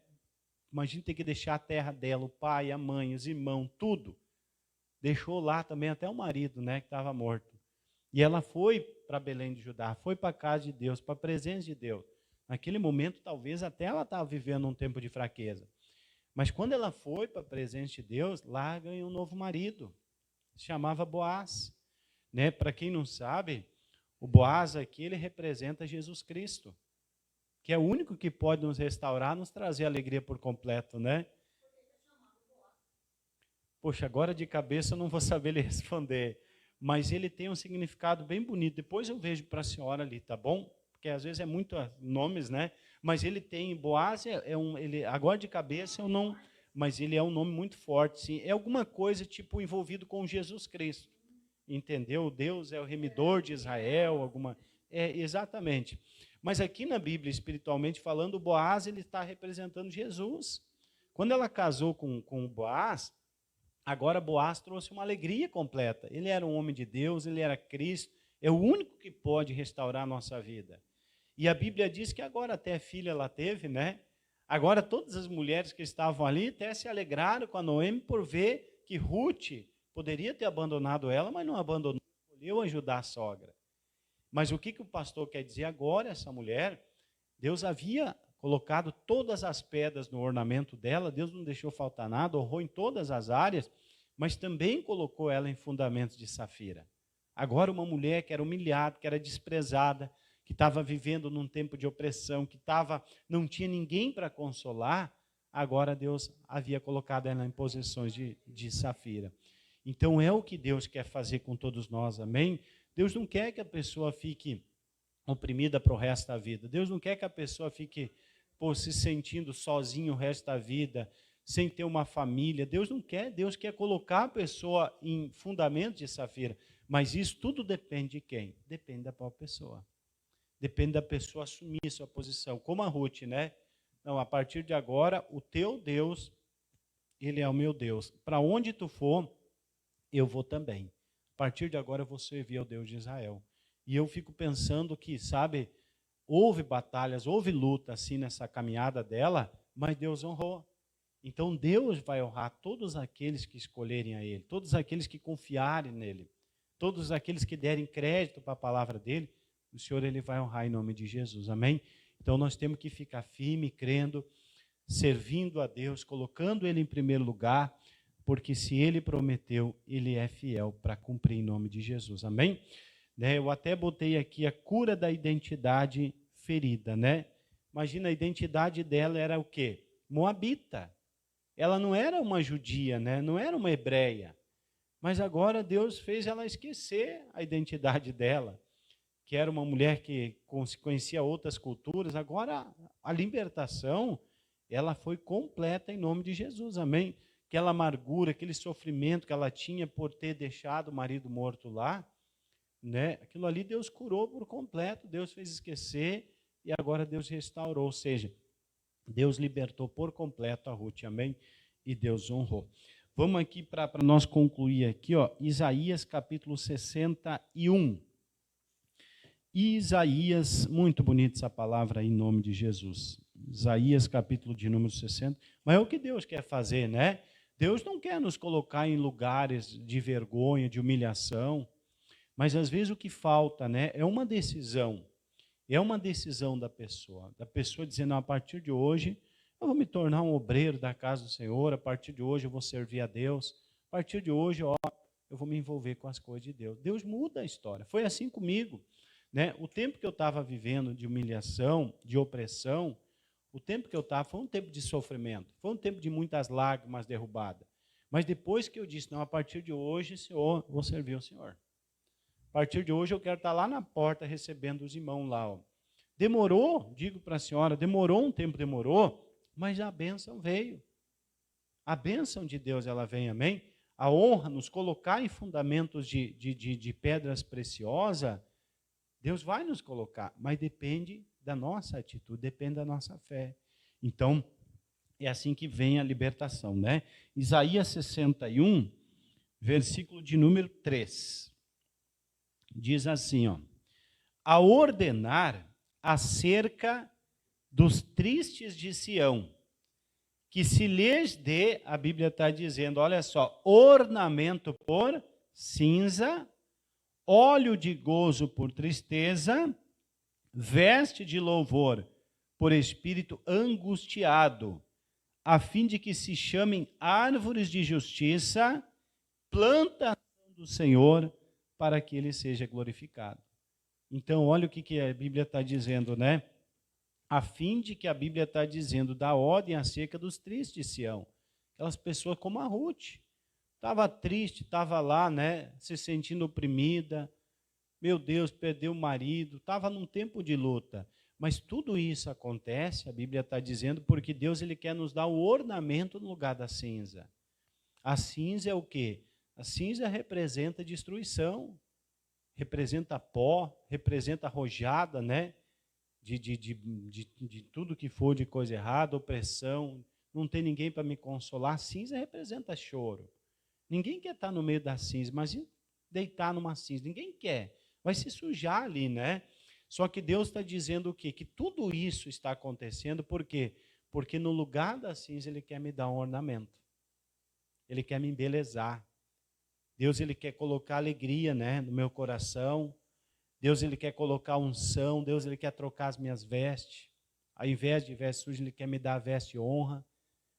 Imagina ter que deixar a terra dela, o pai, a mãe, os irmãos, tudo. Deixou lá também até o marido, né, que estava morto. E ela foi para Belém de Judá, foi para a casa de Deus, para a presença de Deus. Naquele momento, talvez até ela estava vivendo um tempo de fraqueza. Mas quando ela foi para a presença de Deus, lá ganhou um novo marido. Se chamava Boaz. Né? Para quem não sabe, o Boaz aqui, ele representa Jesus Cristo, que é o único que pode nos restaurar, nos trazer alegria por completo, né? Poxa, agora de cabeça eu não vou saber lhe responder, mas ele tem um significado bem bonito. Depois eu vejo para a senhora ali, tá bom? Porque às vezes é muito nomes, né? Mas ele tem, Boaz ele, agora de cabeça eu não, mas ele é um nome muito forte, sim. É alguma coisa tipo envolvido com Jesus Cristo. Entendeu? Deus é o remidor de Israel, exatamente. Mas aqui na Bíblia, espiritualmente falando, o Boaz, ele está representando Jesus. Quando ela casou com o Boaz, agora Boaz trouxe uma alegria completa. Ele era um homem de Deus, ele era Cristo, é o único que pode restaurar a nossa vida. E a Bíblia diz que agora até filha ela teve, né? Agora todas as mulheres que estavam ali até se alegraram com a Noemi por ver que Ruth poderia ter abandonado ela, mas não abandonou, escolheu ajudar a sogra. Mas o que o pastor quer dizer agora, essa mulher, Deus havia colocado todas as pedras no ornamento dela, Deus não deixou faltar nada, honrou em todas as áreas, mas também colocou ela em fundamentos de safira. Agora uma mulher que era humilhada, que era desprezada, que estava vivendo num tempo de opressão, não tinha ninguém para consolar, agora Deus havia colocado ela em posições de safira. Então é o que Deus quer fazer com todos nós, amém? Deus não quer que a pessoa fique oprimida para o resto da vida. Deus não quer que a pessoa fique se sentindo sozinha o resto da vida, sem ter uma família. Deus não quer, Deus quer colocar a pessoa em fundamento de safira. Mas isso tudo depende de quem? Depende da própria pessoa. Depende da pessoa assumir sua posição. Como a Ruth, né? Não, a partir de agora, o teu Deus, ele é o meu Deus. Para onde tu for, eu vou também. A partir de agora eu vou servir ao Deus de Israel. E eu fico pensando que, sabe, houve batalhas, houve luta assim nessa caminhada dela, mas Deus honrou. Então Deus vai honrar todos aqueles que escolherem a Ele, todos aqueles que confiarem nele, todos aqueles que derem crédito para a palavra dele, o Senhor ele vai honrar em nome de Jesus, amém? Então nós temos que ficar firme, crendo, servindo a Deus, colocando Ele em primeiro lugar, porque se Ele prometeu, Ele é fiel para cumprir em nome de Jesus, amém? Eu até botei aqui a cura da identidade ferida, né? Imagina, a identidade dela era o quê? Moabita. Ela não era uma judia, né? Não era uma hebreia. Mas agora Deus fez ela esquecer a identidade dela, que era uma mulher que conhecia outras culturas. Agora a libertação, ela foi completa em nome de Jesus, amém? Aquela amargura, aquele sofrimento que ela tinha por ter deixado o marido morto lá, né? Aquilo ali Deus curou por completo, Deus fez esquecer e agora Deus restaurou, ou seja, Deus libertou por completo a Ruth, amém? E Deus honrou. Vamos aqui para nós concluir aqui, ó, Isaías capítulo 61. Isaías, muito bonita essa palavra aí, em nome de Jesus. Isaías capítulo de número 60. Mas é o que Deus quer fazer, né? Deus não quer nos colocar em lugares de vergonha, de humilhação. Mas às vezes o que falta, né, é uma decisão da pessoa dizendo, a partir de hoje eu vou me tornar um obreiro da casa do Senhor, a partir de hoje eu vou servir a Deus, a partir de hoje eu vou me envolver com as coisas de Deus. Deus muda a história, foi assim comigo, né? O tempo que eu estava vivendo de humilhação, de opressão, o tempo que eu estava foi um tempo de sofrimento, foi um tempo de muitas lágrimas derrubadas, Mas depois que eu disse, não, a partir de hoje, Senhor, vou servir o Senhor. A partir de hoje eu quero estar lá na porta recebendo os irmãos lá. Ó. Demorou, digo para a senhora, demorou um tempo, demorou, mas a bênção veio. A bênção de Deus, ela vem, amém? A honra, nos colocar em fundamentos de pedras preciosas, Deus vai nos colocar, mas depende da nossa atitude, depende da nossa fé. Então, é assim que vem a libertação, né? Isaías 61, versículo de número 3. Diz assim, ó: a ordenar acerca dos tristes de Sião, que se lhes dê, a Bíblia está dizendo, olha só, ornamento por cinza, óleo de gozo por tristeza, veste de louvor por espírito angustiado, a fim de que se chamem árvores de justiça, plantação do Senhor, para que ele seja glorificado. Então, olha o que a Bíblia está dizendo, né? A fim de que a Bíblia está dizendo, da ordem acerca dos tristes de Sião. Aquelas pessoas como a Ruth, estava triste, estava lá, né, se sentindo oprimida, meu Deus, perdeu o marido, estava num tempo de luta. Mas tudo isso acontece, a Bíblia está dizendo, porque Deus ele quer nos dar o ornamento no lugar da cinza. A cinza é o quê? A cinza representa destruição, representa pó, representa rojada, né? De tudo que for de coisa errada, opressão, não tem ninguém para me consolar. Cinza representa choro. Ninguém quer estar no meio da cinza, mas deitar numa cinza, ninguém quer. Vai se sujar ali, né? Só que Deus está dizendo o quê? Que tudo isso está acontecendo, por quê? Porque no lugar da cinza Ele quer me dar um ornamento. Ele quer me embelezar. Deus ele quer colocar alegria, né, no meu coração. Deus ele quer colocar unção. Deus ele quer trocar as minhas vestes. Ao invés de veste suja, Ele quer me dar a veste de honra.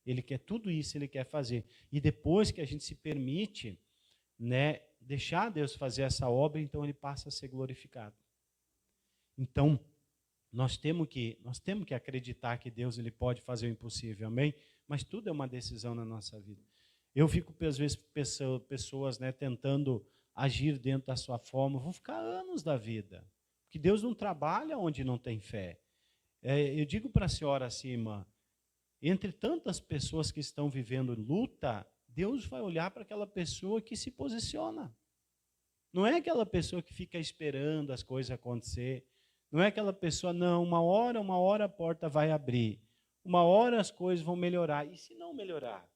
Ele quer tudo isso, Ele quer fazer. E depois que a gente se permite, né, deixar Deus fazer essa obra, então Ele passa a ser glorificado. Então, nós temos que acreditar que Deus ele pode fazer o impossível, amém? Mas tudo é uma decisão na nossa vida. Eu fico, às vezes, pessoas, né, tentando agir dentro da sua forma, vão ficar anos da vida. Porque Deus não trabalha onde não tem fé. Eu digo para a senhora assim, irmã, entre tantas pessoas que estão vivendo luta, Deus vai olhar para aquela pessoa que se posiciona. Não é aquela pessoa que fica esperando as coisas acontecer. Não é aquela pessoa, não, uma hora a porta vai abrir. Uma hora as coisas vão melhorar. E se não melhorar?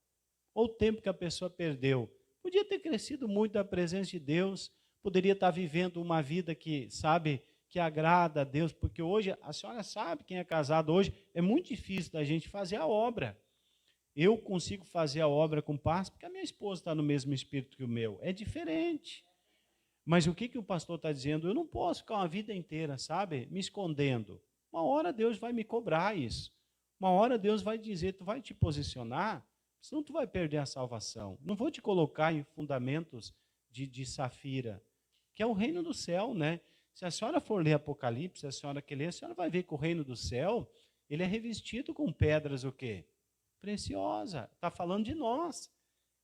Ou o tempo que a pessoa perdeu. Podia ter crescido muito da presença de Deus, poderia estar vivendo uma vida que, sabe, que agrada a Deus, porque hoje, a senhora sabe, quem é casado hoje, é muito difícil da gente fazer a obra. Eu consigo fazer a obra com paz, porque a minha esposa está no mesmo espírito que o meu. É diferente. Mas o que o pastor está dizendo? Eu não posso ficar uma vida inteira, sabe, me escondendo. Uma hora Deus vai me cobrar isso. Uma hora Deus vai dizer, tu vai te posicionar, senão tu vai perder a salvação. Não vou te colocar em fundamentos de safira, que é o reino do céu, né? Se a senhora for ler Apocalipse, se a senhora quer ler, a senhora vai ver que o reino do céu, ele é revestido com pedras o quê? Preciosa. Está falando de nós.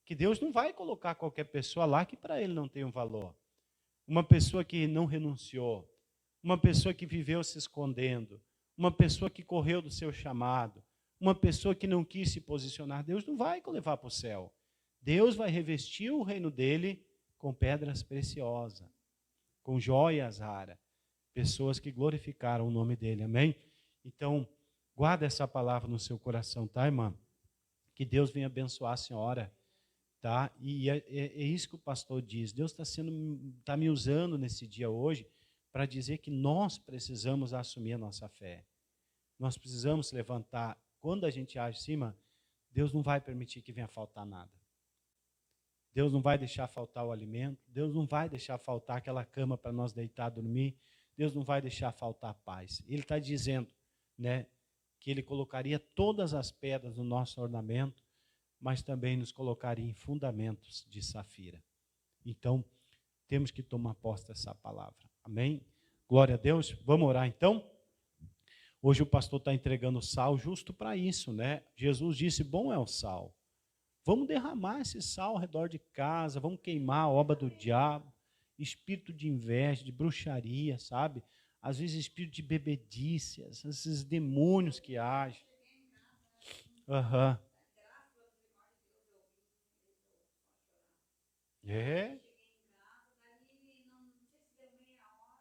Que Deus não vai colocar qualquer pessoa lá que para ele não tem um valor. Uma pessoa que não renunciou, uma pessoa que viveu se escondendo, uma pessoa que correu do seu chamado, uma pessoa que não quis se posicionar, Deus não vai levar para o céu. Deus vai revestir o reino dele com pedras preciosas, com joias raras, pessoas que glorificaram o nome dele, amém? Então, guarda essa palavra no seu coração, tá, irmã? Que Deus venha abençoar a senhora, tá? E é isso que o pastor diz, Deus está me usando nesse dia hoje para dizer que nós precisamos assumir a nossa fé. Nós precisamos se levantar. Quando a gente age acima, Deus não vai permitir que venha faltar nada. Deus não vai deixar faltar o alimento, Deus não vai deixar faltar aquela cama para nós deitar, dormir, Deus não vai deixar faltar a paz. Ele está dizendo, né, que Ele colocaria todas as pedras no nosso ornamento, mas também nos colocaria em fundamentos de safira. Então, temos que tomar posse dessa palavra. Amém? Glória a Deus. Vamos orar então? Hoje o pastor está entregando sal justo para isso, né? Jesus disse, bom é o sal. Vamos derramar esse sal ao redor de casa, vamos queimar a obra do diabo, espírito de inveja, de bruxaria, sabe? Às vezes espírito de bebedice, esses demônios que agem. Aham. É?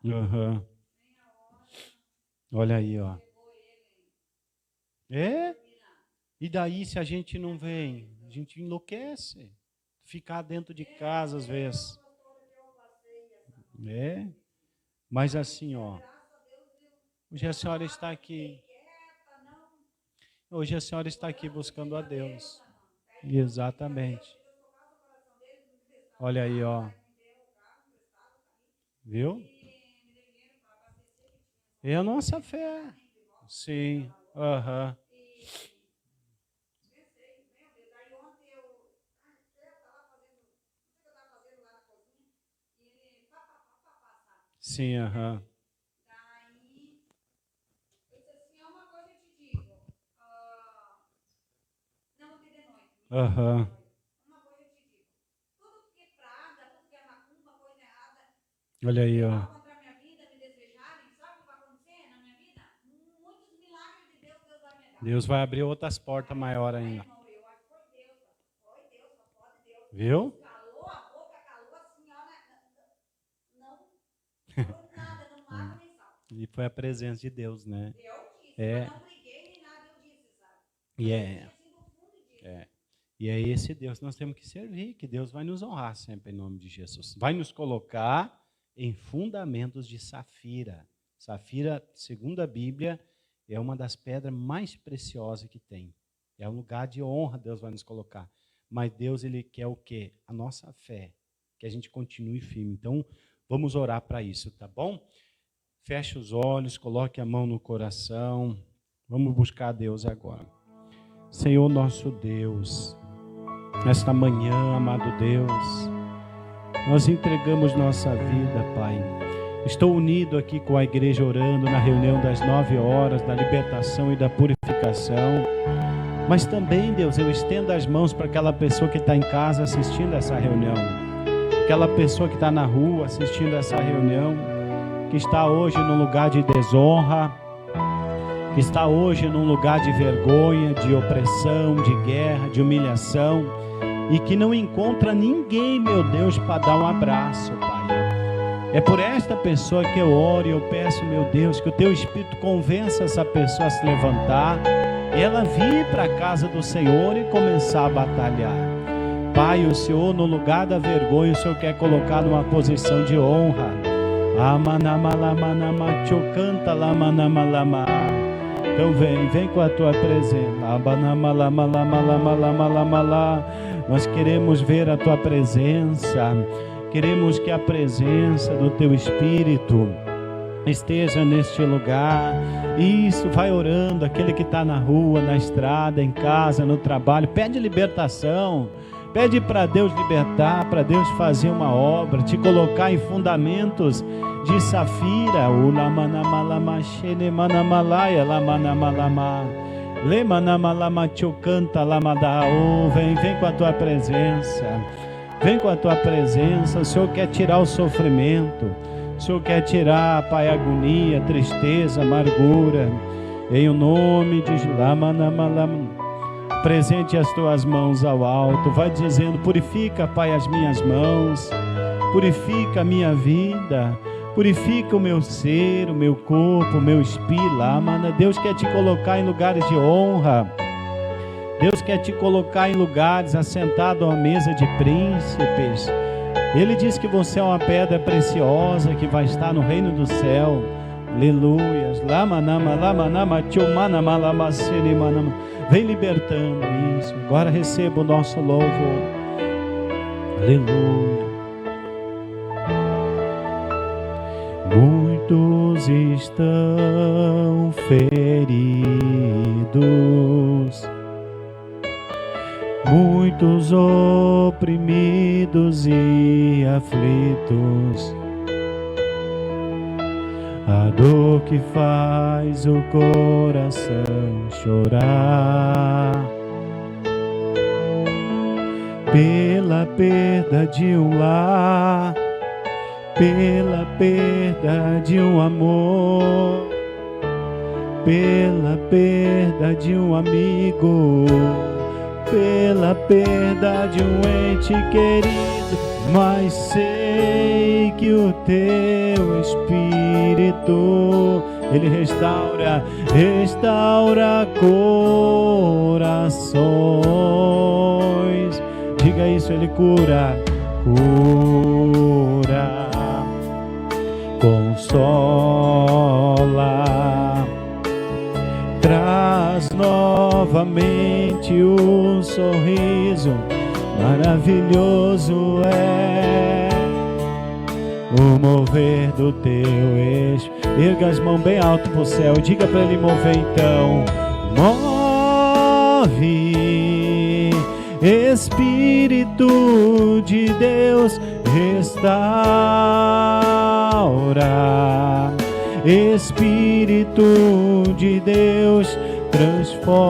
Aham. Olha aí, ó. É? E daí, se a gente não vem, a gente enlouquece. Ficar dentro de casa, às vezes. É? Mas assim, ó. Hoje a senhora está aqui. Hoje a senhora está aqui buscando a Deus. Exatamente. Olha aí, ó. Viu? É a nossa fé. Sim. Aham. Sim, aham. Aham. Olha aí, ó. Deus vai abrir outras portas maiores ainda. Viu? E foi a presença de Deus, né? É. E E é esse Deus que nós temos que servir, que Deus vai nos honrar sempre em nome de Jesus. Vai nos colocar em fundamentos de safira. Safira, segundo a Bíblia, é uma das pedras mais preciosas que tem. É um lugar de honra, Deus vai nos colocar. Mas Deus, Ele quer o quê? A nossa fé, que a gente continue firme. Então, vamos orar para isso, tá bom? Feche os olhos, coloque a mão no coração. Vamos buscar a Deus agora. Senhor nosso Deus, nesta manhã, amado Deus, nós entregamos nossa vida, Pai. Estou unido aqui com a igreja orando na reunião das 9 horas, da libertação e da purificação. Mas também, Deus, eu estendo as mãos para aquela pessoa que está em casa assistindo essa reunião. Aquela pessoa que está na rua assistindo essa reunião, que está hoje num lugar de desonra, que está hoje num lugar de vergonha, de opressão, de guerra, de humilhação, e que não encontra ninguém, meu Deus, para dar um abraço, Pai. É por esta pessoa que eu oro e eu peço, meu Deus, que o Teu Espírito convença essa pessoa a se levantar, ela vir para a casa do Senhor e começar a batalhar. Pai, o Senhor, no lugar da vergonha, o Senhor quer colocar numa posição de honra. Então vem com a Tua presença. Nós queremos ver a Tua presença. Queremos que a presença do Teu Espírito esteja neste lugar. Isso, vai orando. Aquele que está na rua, na estrada, em casa, no trabalho, pede libertação. Pede para Deus libertar, para Deus fazer uma obra, te colocar em fundamentos de safira. Vem com a Tua presença. Vem com a Tua presença. O Senhor quer tirar o sofrimento. O Senhor quer tirar, Pai, agonia, tristeza, amargura. Em o nome de Jesus. Presente as Tuas mãos ao alto. Vai dizendo: purifica, Pai, as minhas mãos. Purifica a minha vida. Purifica o meu ser, o meu corpo, o meu espírito. Deus quer te colocar em lugares de honra. Deus quer te colocar em lugares assentado à mesa de príncipes. Ele diz que você é uma pedra preciosa que vai estar no reino do céu. Aleluias. Vem libertando isso. Agora receba o nosso louvor. Aleluia. Muitos estão feridos, muitos oprimidos e aflitos. A dor que faz o coração chorar. pela perda de um lar, pela perda de um amor, pela perda de um amigo, pela perda de um ente querido, mas sei que o teu Espírito, Ele restaura corações. Diga isso, Ele cura, consola, traz novamente um sorriso. Maravilhoso é o mover do teu eixo. Erga as mãos bem alto pro céu, diga para Ele mover então. Move, Espírito de Deus, restaura. Espírito de Deus, transforma,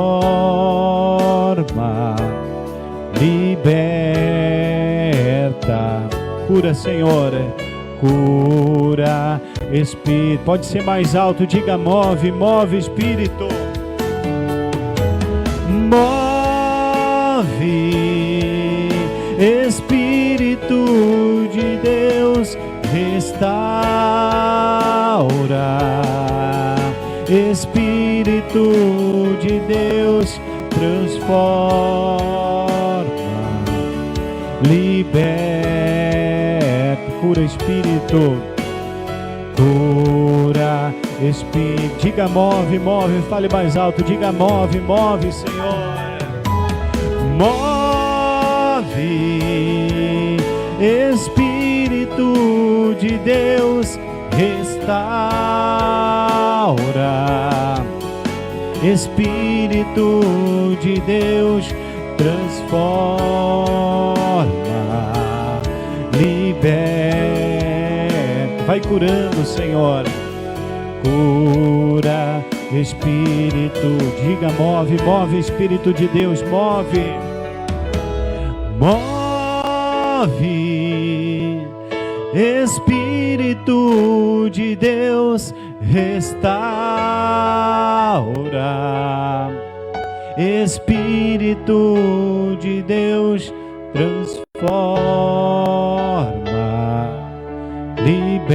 liberta, cura, Senhor, cura, Espírito. Pode ser mais alto, diga move, move, Espírito, move, Espírito de Deus, restaura, Espírito de Deus, transforma, liberta, cura, Espírito, cura, Espírito. Diga move, move, fale mais alto, diga move, move, Senhor, move, Espírito de Deus, restaura, Espírito de Deus, transforma, liberta, vai curando, Senhor, cura, Espírito, diga move, move, Espírito de Deus, move, move, Espírito de Deus, restaura, Espírito de Deus, transforma, liberta,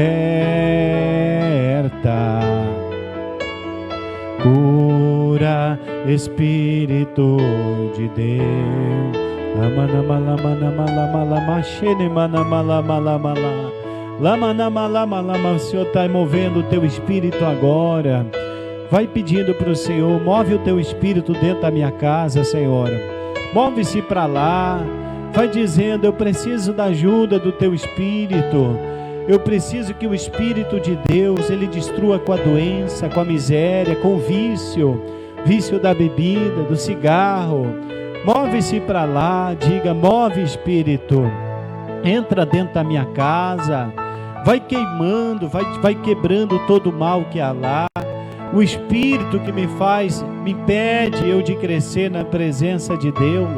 cura, Espírito de Deus. O Senhor está movendo o teu espírito agora. Vai pedindo para o Senhor, move o teu espírito dentro da minha casa, Senhor. Move-se para lá. Vai dizendo, eu preciso da ajuda do teu espírito. Eu preciso que o Espírito de Deus, Ele destrua com a doença, com a miséria, com o vício da bebida, do cigarro. Move-se para lá, diga, move, Espírito, entra dentro da minha casa, vai queimando, vai quebrando todo o mal que há lá. O Espírito que me impede eu de crescer na presença de Deus,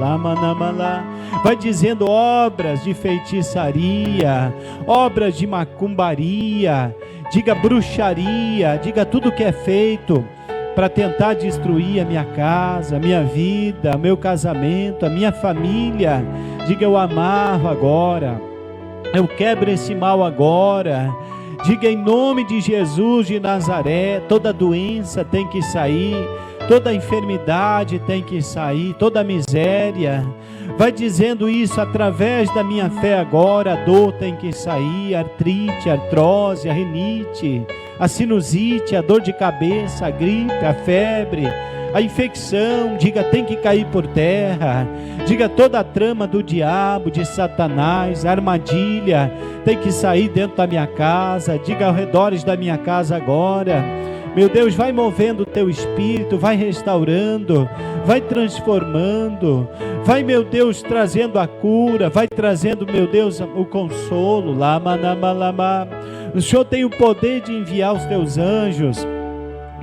vai dizendo obras de feitiçaria, obras de macumbaria, diga bruxaria, diga tudo que é feito para tentar destruir a minha casa, a minha vida, o meu casamento, a minha família. Diga, eu amarro agora, eu quebro esse mal agora. Diga, em nome de Jesus de Nazaré, toda doença tem que sair, toda enfermidade tem que sair, toda miséria. Vai dizendo isso através da minha fé agora. A dor tem que sair, a artrite, a artrose, a rinite, a sinusite, a dor de cabeça, a gripe, a febre, a infecção, diga, tem que cair por terra. Diga, toda a trama do diabo, de Satanás, a armadilha, tem que sair dentro da minha casa. Diga, ao redor da minha casa agora. Meu Deus, vai movendo o teu espírito, vai restaurando, vai transformando, vai, meu Deus, trazendo a cura, vai trazendo, meu Deus, o consolo. O Senhor tem o poder de enviar os teus anjos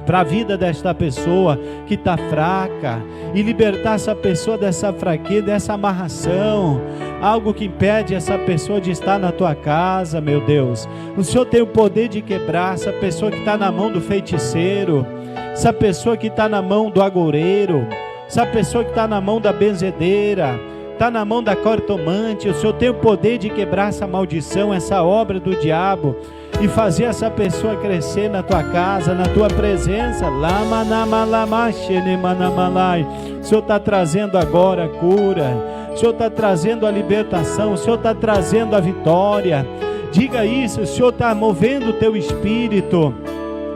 para a vida desta pessoa que está fraca, e libertar essa pessoa dessa fraqueza, dessa amarração, algo que impede essa pessoa de estar na tua casa, meu Deus. O Senhor tem o poder de quebrar essa pessoa que está na mão do feiticeiro, essa pessoa que está na mão do agoureiro, essa pessoa que está na mão da benzedeira, está na mão da cartomante. O Senhor tem o poder de quebrar essa maldição, essa obra do diabo, e fazer essa pessoa crescer na tua casa, na tua presença. O Senhor está trazendo agora a cura, o Senhor está trazendo a libertação, o Senhor está trazendo a vitória. Diga isso, o Senhor está movendo o teu espírito,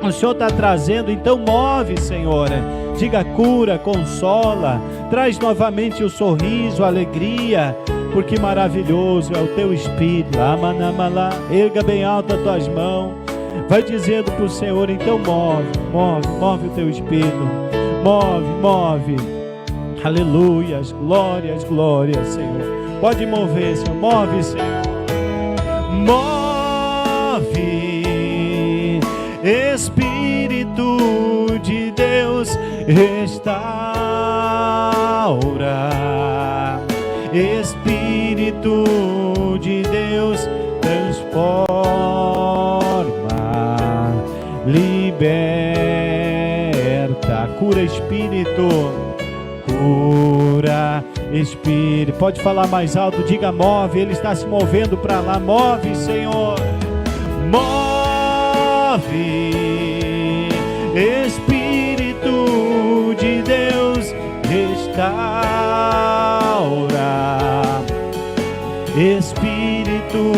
o Senhor está trazendo. Então move, Senhor. Diga: cura, consola, traz novamente o sorriso, a alegria, porque maravilhoso é o teu espírito. Erga bem alto as tuas mãos, vai dizendo para o Senhor: então move o teu espírito, move, aleluias, glórias, Senhor. Pode mover, Senhor, move, Senhor, move, Espírito de Deus, restaura, Espírito de Deus, transforma, liberta, cura, Espírito, cura, Espírito. Pode falar mais alto, diga: move. Ele está se movendo para lá. Move, Senhor, move, Espírito de Deus, restaura, Espírito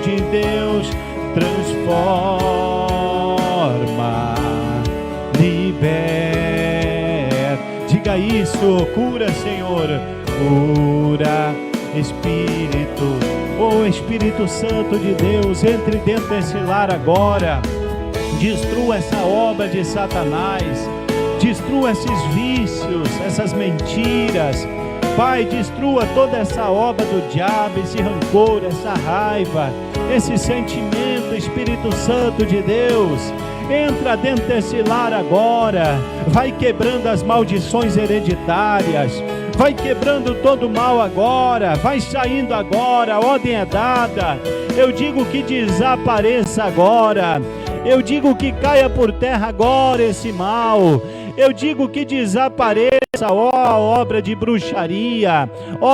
de Deus, transforma, liberta. Diga isso: cura, Senhor, cura, Espírito. Oh, Espírito Santo de Deus, entre dentro desse lar agora, destrua essa obra de Satanás, destrua esses vícios, essas mentiras. Pai, destrua toda essa obra do diabo, esse rancor, essa raiva, esse sentimento. Espírito Santo de Deus, entra dentro desse lar agora, vai quebrando as maldições hereditárias, vai quebrando todo o mal agora, vai saindo agora. A ordem é dada. Eu digo que desapareça agora, eu digo que caia por terra agora esse mal, eu digo que desapareça, ó, obra de bruxaria, ó,